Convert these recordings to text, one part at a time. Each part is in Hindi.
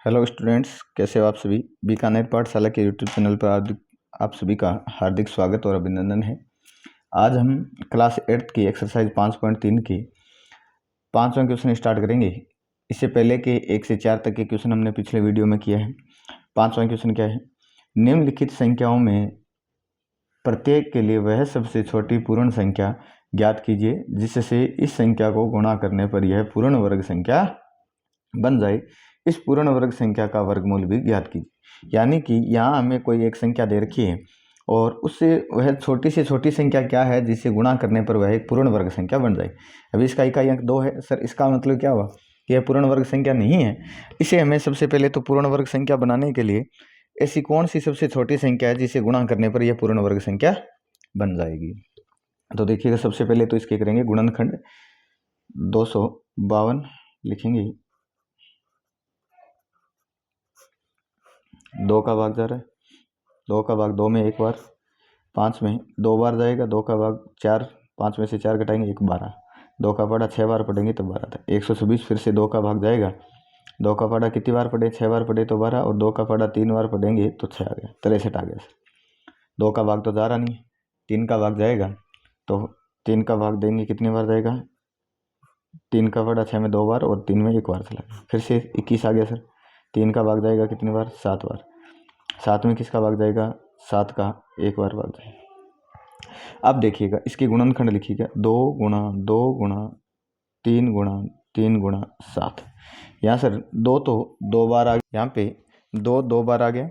हेलो स्टूडेंट्स, कैसे हो आप सभी। बीकानेर पाठशाला के यूट्यूब चैनल पर आप सभी का हार्दिक स्वागत और अभिनंदन है। आज हम क्लास 8 की एक्सरसाइज 5.3 की 5वां क्वेश्चन स्टार्ट करेंगे। इससे पहले के 1 से 4 तक के क्वेश्चन हमने पिछले वीडियो में किया है। 5वां क्वेश्चन क्या है? निम्नलिखित संख्याओं में प्रत्येक के लिए वह सबसे छोटी पूर्ण संख्या ज्ञात कीजिए जिससे इस संख्या को गुणा करने पर यह पूर्ण वर्ग संख्या बन जाए। इस पूर्ण वर्ग संख्या का वर्गमूल भी ज्ञात कीजिए। यानी कि यहाँ हमें कोई एक संख्या दे रखी है और उससे वह छोटी से छोटी संख्या क्या है जिसे गुणा करने पर वह एक पूर्ण वर्ग संख्या बन जाए। अभी इसका इकाई अंक 2 है। सर इसका मतलब क्या हुआ कि यह पूर्ण वर्ग संख्या नहीं है। इसे हमें सबसे पहले तो पूर्ण वर्ग संख्या बनाने के लिए ऐसी कौन सी सबसे छोटी संख्या है जिसे गुणा करने पर यह पूर्ण वर्ग संख्या बन जाएगी। तो देखिएगा, सबसे पहले तो इसके करेंगे गुणनखंड। 252 लिखेंगे। 2 का भाग जा रहा है, 2 का भाग 2 में एक बार, 5 में 2 बार जाएगा, 2 का भाग 4, 5 में से 4 घटाएंगे 1 12, 2 का पढ़ा 6 बार पढ़ेंगे तो 12 था। 126 फिर से 2 का भाग जाएगा, 2 का पढ़ा कितनी बार पढ़े, 6 बार पढ़े तो 12, और 2 का पढ़ा 3 बार पढ़ेंगे तो 6 आ गया, 63 आ गया। 2 का भाग तो जा रहा नहीं, 3 का भाग जाएगा तो 3 का भाग देंगे कितनी बार जाएगा, 3 का पढ़ा 6 में 2 बार और 3 में 1 बार चला गया, फिर से 21 आ गया सर। 3 का भाग जाएगा कितनी बार, 7 बार। 7 में किसका भाग जाएगा, 7 का 1 बार भाग जाएगा। अब देखिएगा इसके गुणनखंड लिखिएगा। 2 गुणा 2 गुणा 3 गुणा 3 गुणा 7। यहाँ सर 2 तो 2 बार आ गया, यहाँ पे 2 बार आ गया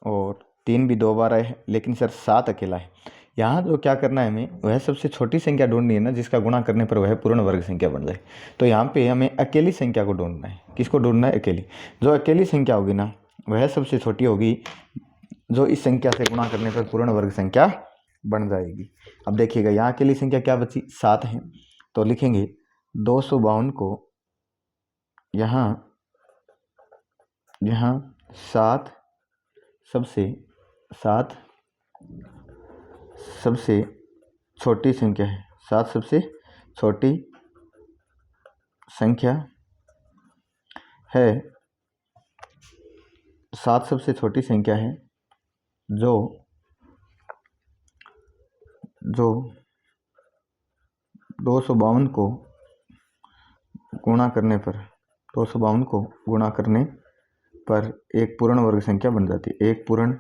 और 3 भी 2 बार आए हैं, लेकिन सर 7 अकेला है। यहाँ जो क्या करना है हमें, वह सबसे छोटी संख्या ढूंढनी है ना जिसका गुणा करने पर वह पूर्ण वर्ग संख्या बन जाए। तो यहाँ पे हमें अकेली संख्या को ढूंढना है। किसको ढूंढना है? अकेली। जो अकेली संख्या होगी ना वह सबसे छोटी होगी जो इस संख्या से गुणा करने पर पूर्ण वर्ग संख्या बन जाएगी। अब देखिएगा यहाँ अकेली संख्या क्या बची, 7 है। तो लिखेंगे 252 को यहाँ 7 सबसे छोटी संख्या है। 7 सबसे छोटी संख्या है। 7 सबसे छोटी संख्या है जो 252 को गुणा करने पर एक पूर्ण वर्ग संख्या बन जाती है। एक पूर्ण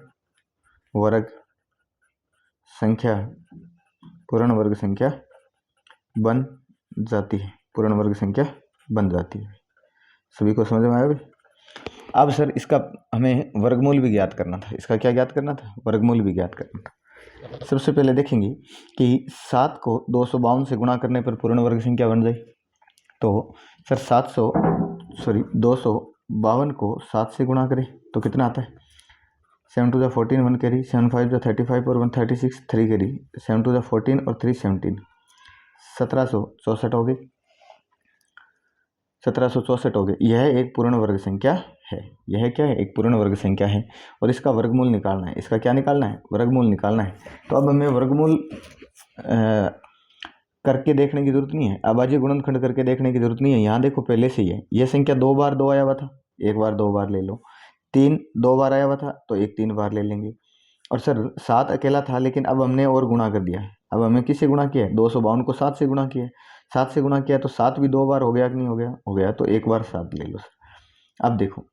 वर्ग संख्या बन जाती है। पूर्ण वर्ग संख्या बन जाती है। सभी को समझ में आया? अब सर इसका हमें वर्गमूल भी ज्ञात करना था। इसका क्या ज्ञात करना था? वर्गमूल भी ज्ञात करना था। सबसे पहले देखेंगे कि 7 को 252 से गुणा करने पर पूर्ण वर्ग संख्या बन जाए। तो सर 252 को 7 से गुणा करें तो कितना आता है, 7 टू द 14 1 कैरी, 7 5 द 35 और 1 36 3 कैरी, 7 टू द 14 और 3 17, 1764 हो गई। 1764 हो गए। यह एक पूर्ण वर्ग संख्या है। यह क्या है? एक पूर्ण वर्ग संख्या है और इसका वर्गमूल निकालना है। इसका क्या निकालना है? वर्गमूल निकालना है। तो अब हमें वर्गमूल करके देखने की जरूरत नहीं है। अभाज्य गुणनखंड करके देखने की जरूरत नहीं है। यहाँ देखो पहले से ही है। यह संख्या 2 बार 2 आया हुआ था, 1 बार 2 बार ले लो। 3 2 बार आया हुआ था तो 1 3 बार ले लेंगे। और सर 7 अकेला था, लेकिन अब हमने और गुणा कर दिया है। अब हमें किससे गुणा किया है? 252 को 7 से गुणा किया है। 7 से गुणा किया तो 7 भी 2 बार हो गया कि नहीं हो गया? हो गया। तो 1 बार 7 ले लो। अब देखो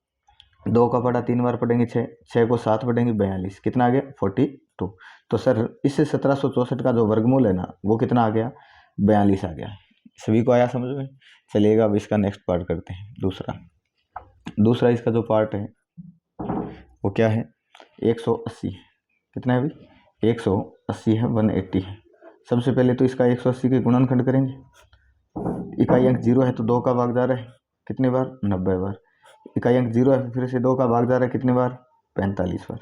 2 का पढ़ा 3 बार पढ़ेंगे 6, 6 को 7 पढ़ेंगे 42, कितना आ गया? 42। तो सर इससे 1764 का जो वर्गमूल है ना वो कितना आ गया? 42 आ गया। सभी को आया समझ में? चलिएगा अब इसका नेक्स्ट पार्ट करते हैं। दूसरा इसका जो पार्ट है वो क्या है? 180। कितना है भाई? 180 है, 180 है। सबसे पहले तो इसका 180 के गुणनखंड करेंगे। इकाई अंक 0 है तो 2 का भाग जा रहा है कितने बार? 90 बार। इकाई अंक 0 है, फिर से 2 का भाग जा रहा है कितने बार? 45 बार।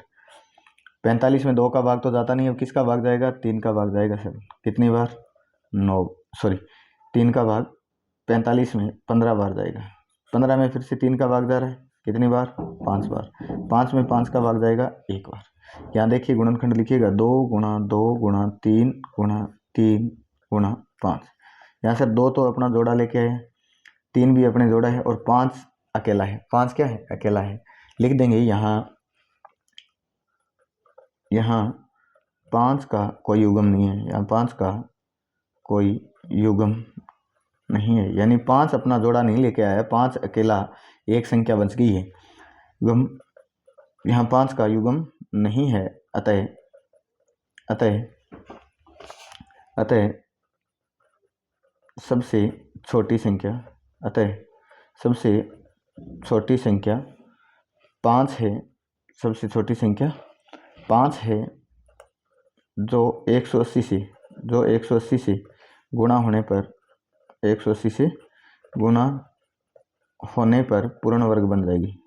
45 में 2 का भाग तो जाता नहीं है, अब किसका भाग जाएगा? 3 का भाग जाएगा सर। कितनी बार? 3 का भाग 45 में 15 बार जाएगा। 15 में फिर से 3 का भाग जा रहा है कितनी बार? 5 बार। 5 में 5 का भाग जाएगा 1 बार। यहाँ देखिए गुणनखंड लिखिएगा 2 गुणा 2 गुणा 3 गुणा 3 गुणा 5। यहाँ सर 2 तो अपना जोड़ा लेके आए, 3 भी अपने जोड़ा है और 5 अकेला है। 5 क्या है? अकेला है। लिख देंगे यहाँ 5 का कोई युग्म नहीं है, यहाँ 5 का कोई युग्म नहीं है, यानी 5 अपना जोड़ा नहीं लेके आया, 5 अकेला एक संख्या बच गई है। युग्म यहाँ 5 का युग्म नहीं है, अतः सबसे छोटी संख्या 5 है, सबसे छोटी संख्या 5 है, जो 180 से गुणा होने पर 180 से गुणा होने पर पूर्ण वर्ग बन जाएगी,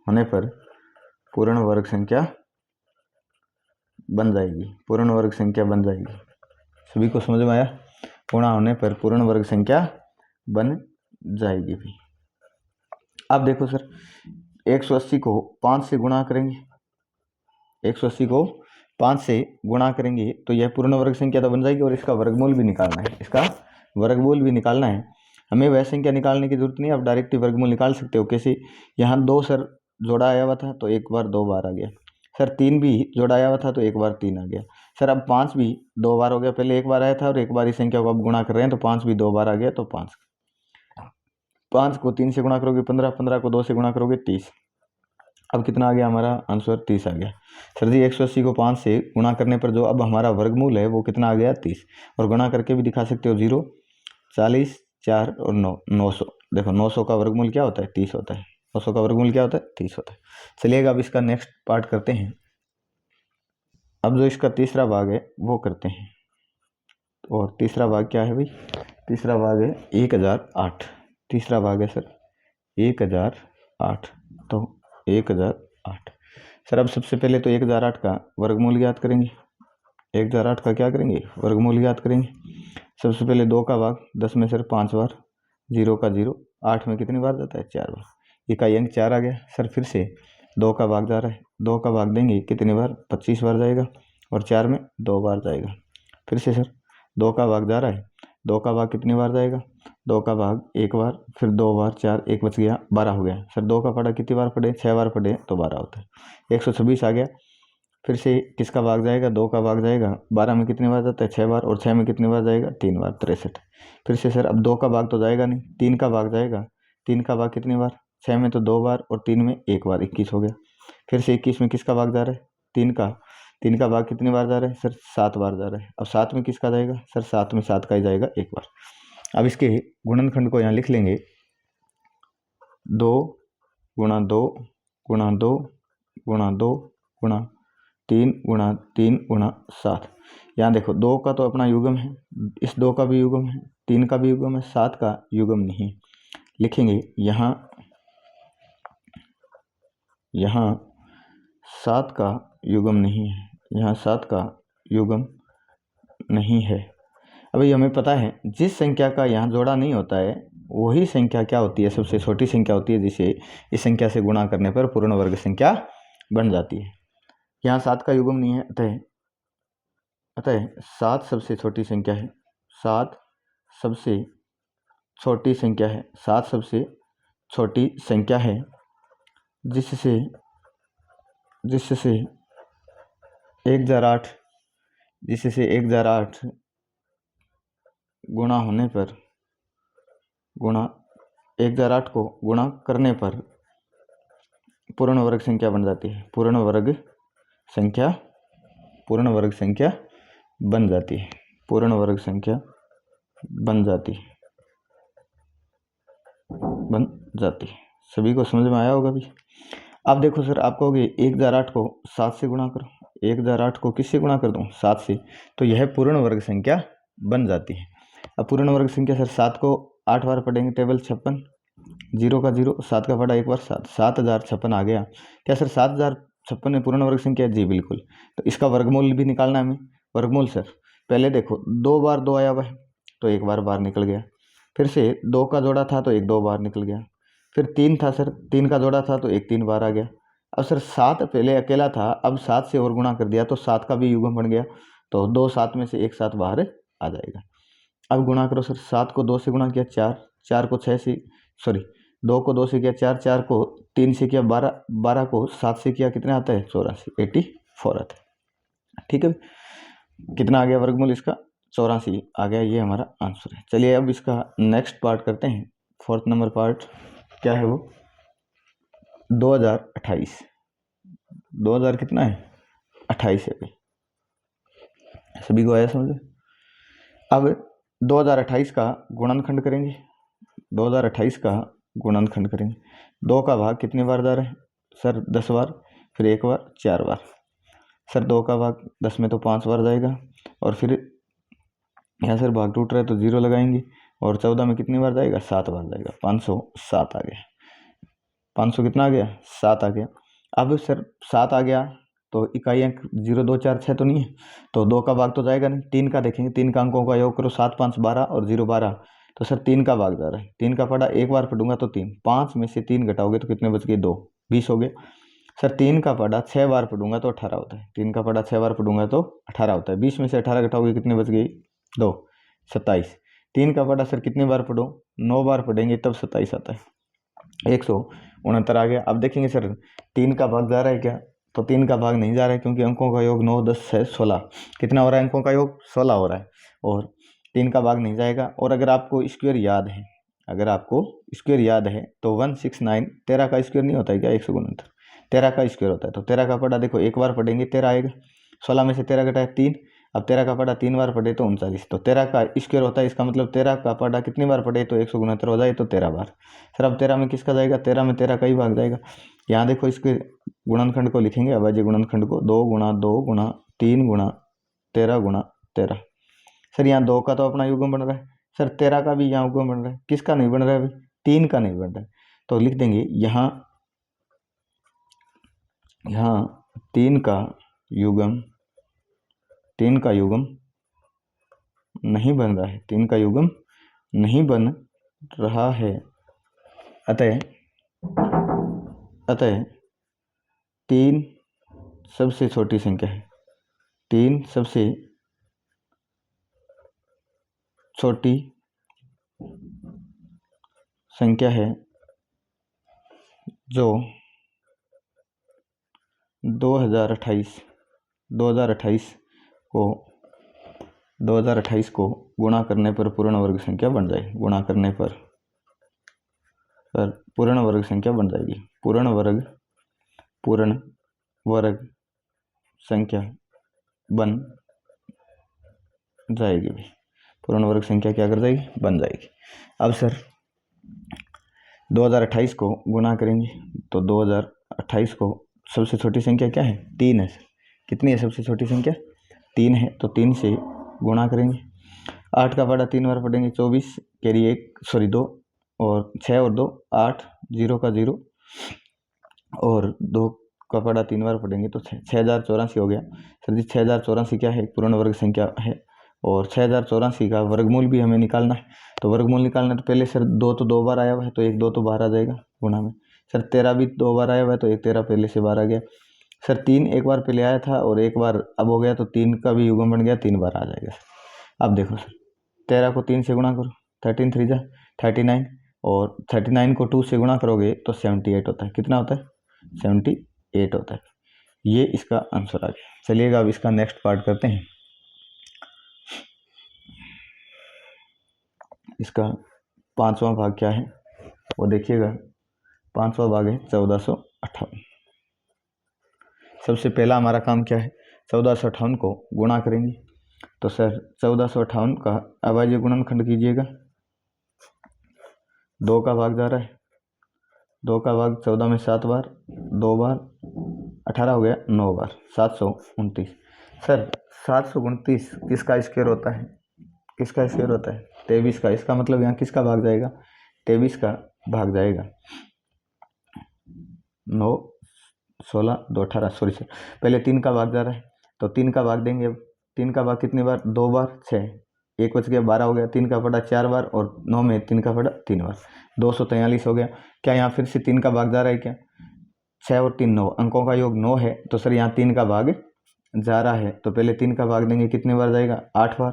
पूर्ण वर्ग संख्या बन जाएगी। सभी को समझ में आया? गुणा होने पर पूर्ण वर्ग संख्या बन जाएगी भी। अब देखो सर, 180 को 5 से गुणा करेंगे, 180 को 5 से गुणा करेंगे तो यह पूर्ण वर्ग संख्या तो बन जाएगी, और इसका वर्गमूल भी निकालना है, हमें वह संख्या निकालने की जरूरत नहीं, आप डायरेक्ट ही वर्गमूल निकाल सकते हो। कैसे? यहाँ 2 सर जोड़ा आया हुआ था तो एक बार 2 बार आ गया, सर 3 भी जोड़ा आया हुआ था तो एक बार 3 आ गया, सर अब 5 भी 2 बार हो गया, पहले एक बार आया था और एक बार इस संख्या को अब गुणा कर रहे हैं तो 5 भी 2 बार आ गया, तो 5 को 3 से गुणा करोगे 15, 15 को 2 से गुणा करोगे 30। अब कितना आ गया हमारा आंसर? 30 आ गया। सर जी 180 को 5 से गुणा करने पर जो अब हमारा वर्गमूल है वो कितना आ गया? 30। और गुणा करके भी दिखा सकते हो, 0, 40, 4 और 9, 900। देखो 900 का वर्गमूल क्या होता है? 30 होता है। 900 का वर्गमूल क्या होता है? 30 होता है। चलिएगा अब इसका नेक्स्ट पार्ट करते हैं। अब जो इसका तीसरा भाग है वो करते हैं। और तीसरा भाग क्या है भाई? तीसरा भाग है 1008। तीसरा भाग है सर 1008। तो 1008 सर, अब सबसे पहले तो 1008 का वर्गमूल ज्ञात करेंगे। 1008 का क्या करेंगे? वर्गमूल ज्ञात करेंगे। सबसे पहले 2 का भाग, 10 में सर 5 बार, 0 का 0, 8 में कितनी बार जाता है? 4 बार। इकाई अंक 4 आ गया। सर फिर से 2 का भाग जा रहा है, 2 का भाग देंगे कितनी बार? 25 बार जाएगा, और 4 में 2 बार जाएगा। फिर से सर 2 का भाग जा रहा है, 2 का भाग कितनी बार जाएगा? 2 का भाग 1 बार, फिर 2 बार, 4, 1 बच गया, 12 हो गया। सर 2 का पढ़ा कितनी बार पढ़े? 6 बार पढ़े तो 12 होता है। 126 आ गया। फिर से किसका भाग जाएगा? 2 का भाग जाएगा। 12 में कितनी बार जाता है? 6 बार, और 6 में कितनी बार जाएगा? 3 बार, 63। फिर से सर अब 2 का भाग तो जाएगा नहीं, 3 का भाग जाएगा। 3 का भाग कितनी बार? 6 में तो 2 बार, और 3 में 1 बार, 21 हो गया। फिर से 21 में किसका भाग जा रहा है? 3 का भाग कितनी बार जा रहा है? सर 7 बार जा रहा है। अब 7 में किसका जाएगा? सर 7 में 7 का ही जाएगा, 1 बार। अब इसके गुणनखंड को यहाँ लिख लेंगे, 2 गुणा 2 गुणा 2 गुणा 2 गुणा 3 गुणा 3 गुणा 7। यहाँ देखो 2 का तो अपना युग्म है, इस 2 का भी युग्म है, 3 का भी युग्म है, 7 का युग्म नहीं। लिखेंगे यहाँ 7 का युग्म नहीं है, यहाँ 7 का युग्म नहीं है। अभी हमें पता है जिस संख्या का यहाँ जोड़ा नहीं होता है वही संख्या क्या होती है? सबसे छोटी संख्या होती है, जिसे इस संख्या से गुणा करने पर पूर्ण वर्ग संख्या बन जाती है। यहाँ 7 का युग्म नहीं है, अतः 7 सबसे छोटी संख्या है। 7 सबसे छोटी संख्या है, 7 सबसे छोटी संख्या है, जिससे 1008 गुणा होने पर, 1008 को गुणा करने पर पूर्ण वर्ग संख्या बन जाती है। पूर्ण वर्ग संख्या बन जाती है। पूर्ण वर्ग संख्या बन जाती है। सभी को समझ में आया होगा भी। अब देखो सर, आप कहोगे 1008 को 7 से गुणा करो। 1008 को किससे गुणा कर दूं? 7 से। तो यह पूर्ण वर्ग संख्या बन जाती है। अब पूर्ण वर्ग संख्या सर 7 को 8 बार पढ़ेंगे, टेबल 56, 0 का 0, 7 का पढ़ा 1 बार, 7056 आ गया। क्या सर 7056 में पूर्ण वर्ग संख्या? जी बिल्कुल। तो इसका वर्गमूल भी निकालना है हमें। वर्गमूल सर पहले देखो 2 बार 2 आया हुआ है तो 1 बार बाहर निकल गया। फिर से 2 का जोड़ा था तो 1 2 बार निकल गया। फिर 3 था सर, 3 का जोड़ा था तो 1 3 बार आ गया। अब सर 7 पहले अकेला था, अब 7 से और गुणा कर दिया तो 7 का भी युग्म बन गया, तो 2 7 में से 1 7 बाहर आ जाएगा। अब गुणा करो सर, 7 को 2 से गुणा किया 4, 4 को 6 से, 2 को 2 से किया 4, 4 को 3 से किया 12, 12 को 7 से किया कितना आता है 84, 84 आता है। ठीक है, कितना आ गया वर्गमूल इसका 84 आ गया, ये हमारा आंसर है। चलिए अब इसका नेक्स्ट पार्ट करते हैं। 4th नंबर पार्ट क्या है वो 2028, 2000 कितना है 28 है भाई, सभी को आया समझ। अब 2028 का गुणनखंड करेंगे, 2028 का गुणनखंड करेंगे। 2 का भाग कितने बार जा रहा है सर 10 बार, फिर 1 बार 4 बार। सर 2 का भाग 10 में तो 5 बार जाएगा, और फिर यहाँ सर भाग टूट रहा है तो 0 लगाएंगे, और 14 में कितनी बार जाएगा 7 बार जाएगा, 507 आ गया। 500 कितना आ गया 7 आ गया। अब सर 7 आ गया तो इकाई अंक 0 2 4 6 तो नहीं है, तो 2 का भाग तो जाएगा नहीं। 3 का देखेंगे, 3 का अंकों का योग करो, 7 5 12 और 0 12, तो सर 3 का भाग जा रहा है। 3 का पढ़ा 1 बार पढ़ूंगा तो 3, 5 में से 3 घटाओगे तो कितने बच गए 2, 20 हो गए। सर 3 का पढ़ा 6 बार पढ़ूंगा तो 18 होता है, 3 का पढ़ा 6 बार पढ़ूंगा तो 18 होता है। 20 में से 18 घटाओगे कितने बच गई 2, 27। 3 का पढ़ा सर कितने बार पढ़ो 9 बार पढ़ेंगे तब 27 आता है, 169 आ गया। अब देखेंगे सर 3 का भाग जा रहा है क्या, तो 3 का भाग नहीं जा रहा है क्योंकि अंकों का योग 9 10 है 16, कितना हो रहा है अंकों का योग 16 हो रहा है, और 3 का भाग नहीं जाएगा। और अगर आपको स्क्वायर याद है, अगर आपको स्क्वायर याद है तो 169 13 का स्क्वायर नहीं होता है क्या 169, 13 का स्क्वायर होता है। तो 13 का पढ़ा देखो 1 बार पढ़ेंगे 13 आएगा, 16 में से 13 घटाए 3, अब 13 का पढ़ा 3 बार पढ़े तो 39, तो 13 का स्क्वायर होता है, इसका मतलब 13 का पढ़ा कितनी बार पढ़े तो 169 हो जाए तो 13 बार। सर अब 13 में किसका जाएगा, 13 में 13 का ही भाग जाएगा। यहाँ देखो इसके गुणनखंड को लिखेंगे, अभाज्य गुणनखंड को 2 गुणा 2 गुणा 3 गुणा 13 गुणा 13। सर यहाँ 2 का तो अपना युग्म बन रहा है, सर 13 का भी यहाँ युग्म बन रहा है, किसका नहीं बन रहा है अभी 3 का नहीं बन रहा है, तो लिख देंगे यहाँ 3 का युग्म, 3 का युग्म नहीं बन रहा है, 3 का युग्म नहीं बन रहा है, अतः 3 सबसे छोटी संख्या है, 3 सबसे छोटी संख्या है जो 2028 को गुणा करने पर पूर्ण वर्ग संख्या बन जाए, गुणा करने पर पूर्ण वर्ग संख्या बन जाएगी, पूर्ण वर्ग संख्या बन जाएगी भी, पूर्ण वर्ग संख्या क्या कर जाएगी बन जाएगी। अब सर 2028 को गुणा करेंगे तो 2028 को सबसे छोटी संख्या क्या है 3 है सर, कितनी है सबसे छोटी संख्या 3 है, तो 3 से गुणा करेंगे। 8 का पढ़ा 3 बार पढ़ेंगे 24 कैरी 2 और 6 और 2 8, 0 का 0 और 2 का पढ़ा 3 बार पढ़ेंगे तो 6084 हो गया। सर जी 6084 क्या है पूर्ण वर्ग संख्या है, और 6084 का वर्गमूल भी हमें निकालना है, तो वर्गमूल निकालना तो पहले सर 2 तो 2 बार आया हुआ है तो 1 2 तो बाहर आ जाएगा गुणा में। सर 13 भी 2 बार आया हुआ है तो 1 13 पहले से बाहर आ गया। सर 3 एक बार पहले आया था और 1 बार अब हो गया, तो 3 का भी युग्म बन गया 3 बार आ जाएगा। अब देखो सर 13 को 3 से गुणा करो 13 3 जा 39, और 39 को 2 से गुणा करोगे तो 78 होता है, कितना होता है 78 होता है। ये इसका आंसर आ गया। चलिएगा अब इसका नेक्स्ट पार्ट करते हैं। इसका 5वां भाग क्या है वो देखिएगा, 5वां भाग है 1458। सबसे पहला हमारा काम क्या है 1458 को गुणा करेंगे, तो सर 1458 का अभाज्य गुणनखंड कीजिएगा। 2 का भाग जा रहा है, 2 का भाग 14 में 7 बार, 2 बार 18 हो गया 9 बार 729। सर 729 किसका स्क्वायर होता है, किसका स्क्वायर होता है 23 का, इसका मतलब यहाँ किसका भाग जाएगा 23 का भाग जाएगा। 9 16 2 18 सॉरी सर पहले 3 का भाग जा रहा है तो 3 का भाग देंगे। अब 3 का भाग कितनी बार 2 बार 6, 1 बच गया 12 हो गया, 3 का पड़ा 4 बार और 9 में 3 का पड़ा 3 बार 243 हो गया। क्या यहाँ फिर से 3 का भाग जा रहा है क्या, 6 और 3 9, अंकों का योग 9 है, तो सर यहाँ 3 का भाग जा रहा है तो पहले 3 का भाग देंगे, कितने बार जाएगा 8 बार,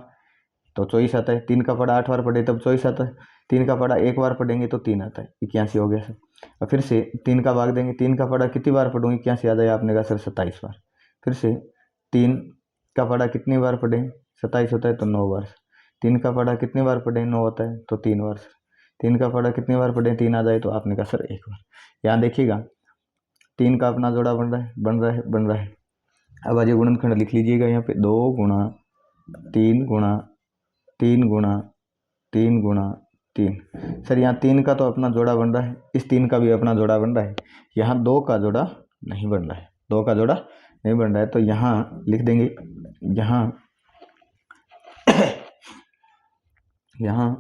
तो 24 आता है। 3 का पढ़ा 8 बार पढ़े तब 24 आता है। 3 का पढ़ा एक बार पढ़ेंगे तो 3 आता है, 81 हो गया सर। और फिर से 3 का भाग देंगे, 3 का पढ़ा कितनी बार पढ़ूंगी 81 आ जाए, आपने कहा सर 27 बार। फिर से 3 का पढ़ा कितनी बार पढ़ें, 27 होता है तो 9 बार। 3 का पढ़ा कितनी बार पढ़ें, 9 होता है तो 3 बार। 3 का पढ़ा कितनी बार पढ़ें, 3 आ जाए तो आपने कहा सर 1 बार। यहाँ देखिएगा 3 का अपना जोड़ा बन रहा है, बन रहा है, बन रहा है। अब आज गुणनखंड लिख लीजिएगा यहाँ पे, 2 गुणा 3 गुणा 3 गुणा 3 गुणा 3। सर यहाँ 3 का तो अपना जोड़ा बन रहा है, इस 3 का भी अपना जोड़ा बन रहा है। यहाँ 2 का जोड़ा नहीं बन रहा है, 2 का जोड़ा नहीं बन रहा है, तो यहाँ लिख देंगे, यहाँ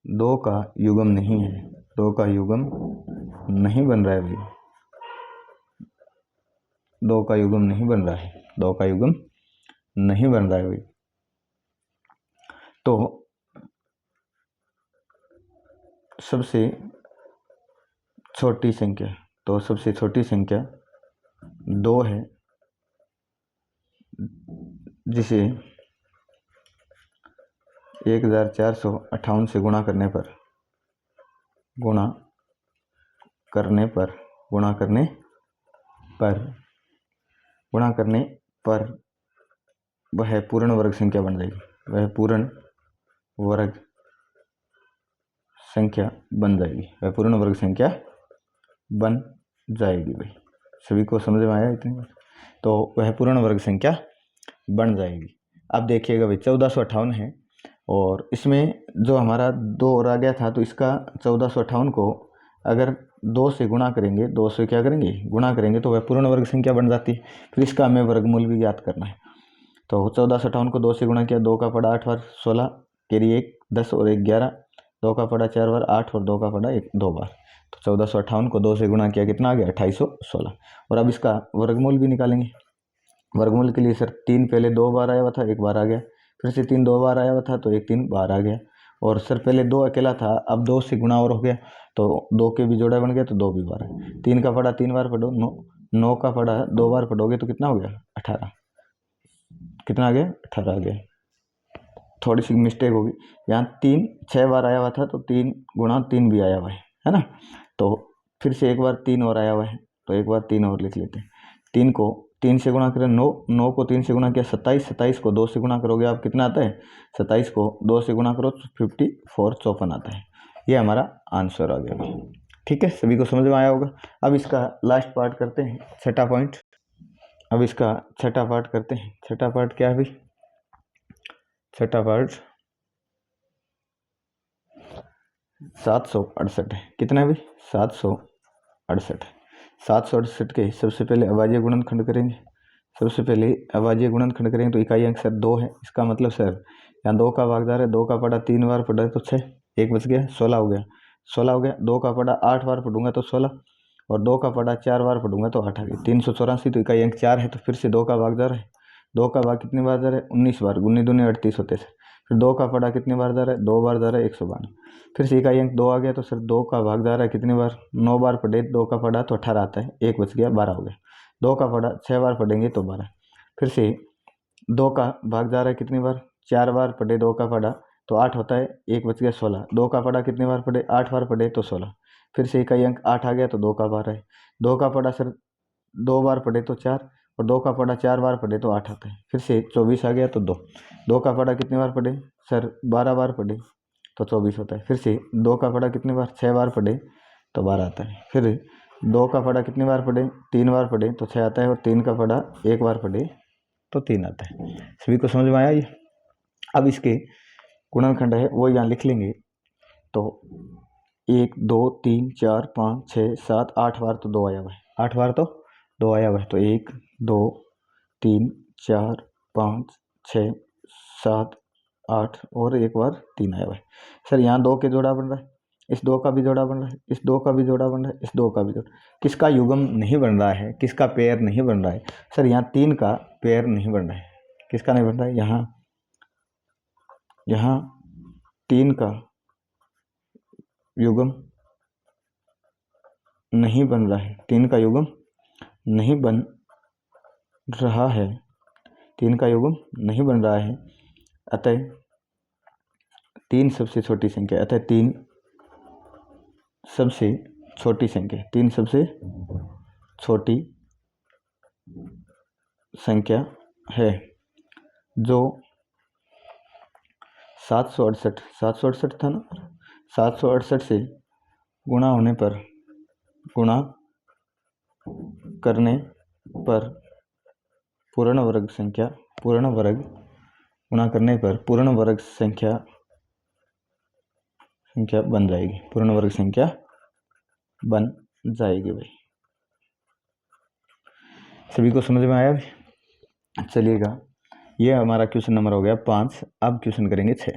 2 का युग्म नहीं है, 2 का युग्म नहीं बन रहा है भाई, 2 का युग्म नहीं बन रहा है, 2 का युग्म नहीं बन रहा है भाई। तो सबसे छोटी संख्या, तो सबसे छोटी संख्या 2 है, जिसे 1458 से गुणा करने पर वह पूर्ण वर्ग संख्या बन जाएगी, वह पूर्ण वर्ग संख्या बन जाएगी, वह पूर्ण वर्ग संख्या बन जाएगी भाई। सभी को समझ में आया इतनी बार? तो वह पूर्ण वर्ग संख्या बन जाएगी। अब देखिएगा भाई 1458 है, और इसमें जो हमारा 2 और आ गया था, तो इसका 1458 को अगर 2 से गुणा करेंगे, 2 से क्या करेंगे, गुणा करेंगे, तो वह पूर्ण वर्ग संख्या बन जाती है। फिर इसका हमें वर्गमूल भी ज्ञात करना है। तो 1458 को 2 से गुणा किया, 2 का पड़ा 8 बार, 16 कैरी 1 10 और 1 11, 2 का पड़ा 4 बार 8 और 2 का पड़ा 1 2 बार। तो 1458 को 2 से गुणा किया, कितना आ गया 2816। और अब इसका वर्गमूल भी निकालेंगे। वर्गमूल के लिए सर 3 पहले 2 बार आया हुआ था, 1 बार आ गया, फिर से 3 2 बार आया हुआ था तो 1 3 बार आ गया, और सर पहले 2 अकेला था, अब 2 से गुणा और हो गया तो 2 के भी जोड़ा बन गया तो 2 भी बार है। 3 का पढ़ा 3 बार पढ़ो, 9 का पढ़ा 2 बार पढ़ोगे तो कितना हो गया 18, कितना आ गया 18 आ गया। थोड़ी सी मिस्टेक होगी, यहाँ 3 6 बार आया हुआ था तो 3 गुणा 3 भी आया हुआ है ना। तो फिर से एक बार 3 और आया हुआ है, तो एक बार 3 और लिख लेते हैं। 3 को 3 से गुणा करें 9, 9 को 3 से गुणा किया 27, 27 को 2 से गुणा करोगे आप कितना आता है, 27 को 2 से गुणा करो 54 54 आता है। ये हमारा आंसर आ गया। ठीक है, सभी को समझ में आया होगा। अब इसका लास्ट पार्ट करते हैं, छठा पॉइंट। अब इसका छठा पार्ट करते हैं। छठा पार्ट क्या है भाई, छठा पार्ट 768 है। कितना है भाई 768 है। 768 के सबसे पहले अभाज्य गुणनखंड करेंगे। सबसे पहले अभाज्य गुणनखंड करेंगे तो इकाई अंक सर 2 है, इसका मतलब सर यहाँ 2 का भागदार है, 2 का पढ़ा 3 बार पढ़ा है तो 6, 1 बच गया 16 हो गया, 16 हो गया। 2 का पढ़ा 8 बार पढ़ूंगा तो 16, और 2 का पढ़ा 4 बार पढ़ूंगा तो 8 आ गया, 384। तो इकाई अंक 4 है, तो फिर से 2 का भागदार है, 2 का भाग कितनी बार जा रहा है 19 बार, 19 दूनी 38 होते सर। फिर 2 का पढ़ा कितनी बार जा रहा है 2 बार जा रहा है 192। फिर से इकाई अंक 2 आ गया, तो सर 2 का भाग जा रहा है कितनी बार 9 बार पढ़े, 2 का पढ़ा तो 18 आता है, 1 बच गया 12 हो गया। 2 का पढ़ा 6 बार पढ़ेंगे तो 12। फिर से 2 का भाग जा रहा है कितनी बार 4 बार पढ़े, 2 का पढ़ा तो 8 होता है, 1 बच गया 16। 2 का पढ़ा कितनी बार पढ़े 8 बार पढ़े तो 16। फिर से इकाई अंक 8 आ गया तो 2 का बार है। 2 का पढ़ा सर 2 बार पढ़े तो 4, और 2 का पढ़ा 4 बार पढ़े तो 8 आता है। फिर से 24 आ गया तो 2। 2 का पढ़ा कितनी बार पढ़े सर 12 बार पढ़े तो 24 होता है। फिर से 2 का पढ़ा कितनी बार 6 बार पढ़े तो 12 आता है। फिर 2 का पढ़ा कितनी बार पढ़े 3 बार पढ़े तो 6 आता है, और 3 का पढ़ा 1 बार पढ़े तो 3 आता है। सभी को समझ में आया ये। अब इसके गुणनखंड है वो यहाँ लिख लेंगे। तो 1 2 3 4 5 6 7 8 बार तो 2 आया हुआ है, 8 बार तो 2 आया हुआ है। तो 1 2 3 4 5 6 7 8 और एक बार 3 आया हुआ है। सर यहाँ 2 के जोड़ा बन रहा है, इस 2 का भी जोड़ा बन रहा है, इस 2 का भी जोड़ा बन रहा है, इस 2 का भी जोड़ा। किसका युग्म नहीं बन रहा है, किसका पेयर नहीं बन रहा है सर, यहाँ 3 का पेयर नहीं बन रहा है। किसका नहीं बन रहा है, यहाँ 3 का युग्म नहीं बन रहा है, 3 का युग्म नहीं बन रहा है, 3 का युग्म नहीं बन रहा है। अतः 3 सबसे छोटी संख्या, अतः 3 सबसे छोटी संख्या, 3 सबसे छोटी संख्या है जो 768 था ना, 768 से गुणा करने पर पूर्ण वर्ग संख्या बन जाएगी, पूर्ण वर्ग संख्या बन जाएगी भाई। सभी को समझ में आया भाई? चलिएगा, ये हमारा क्वेश्चन नंबर हो गया 5। अब क्वेश्चन करेंगे 6।